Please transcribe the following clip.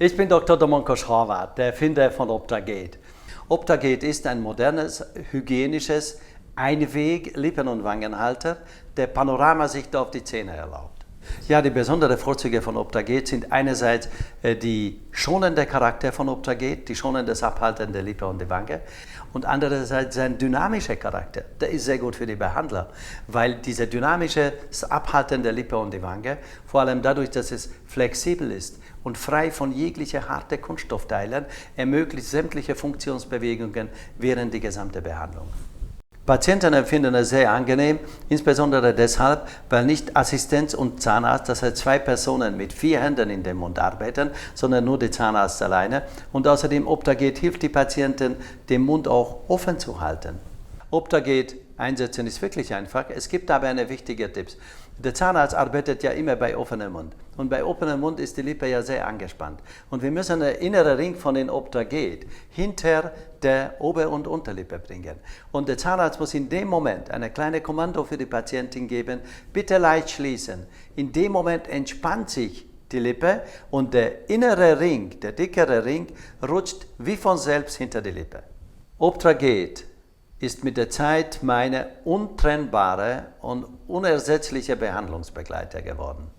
Ich bin Dr. Domonko Horvath, der Erfinder von Optagate. Optagate ist ein modernes, hygienisches Einweg-Lippen- und Wangenhalter, der Panoramasicht auf die Zähne erlaubt. Ja, die besonderen Vorzüge von Optagate sind einerseits die schonende Charakter von Optagate, die schonendes Abhalten der Lippe und der Wange, und andererseits sein dynamischer Charakter. Der ist sehr gut für die Behandler, weil dieser dynamische Abhalten der Lippe und der Wange, vor allem dadurch, dass es flexibel ist und frei von jeglicher harte Kunststoffteilen, ermöglicht sämtliche Funktionsbewegungen während der gesamten Behandlung. Patienten empfinden es sehr angenehm, insbesondere deshalb, weil nicht Assistenz und Zahnarzt, das heißt 2 Personen mit 4 Händen in dem Mund arbeiten, sondern nur der Zahnarzt alleine. Und außerdem Optagate hilft die Patienten, den Mund auch offen zu halten. Optagate einsetzen ist wirklich einfach. Es gibt aber einen wichtigen Tipp. Der Zahnarzt arbeitet ja immer bei offenem Mund. Und bei offenem Mund ist die Lippe ja sehr angespannt. Und wir müssen den inneren Ring von den Optagate hinter der Ober- und Unterlippe bringen. Und der Zahnarzt muss in dem Moment eine kleine Kommando für die Patientin geben, bitte leicht schließen. In dem Moment entspannt sich die Lippe und der innere Ring, der dickere Ring, rutscht wie von selbst hinter die Lippe. Optagate ist mit der Zeit meine untrennbare und unersetzliche Behandlungsbegleiter geworden.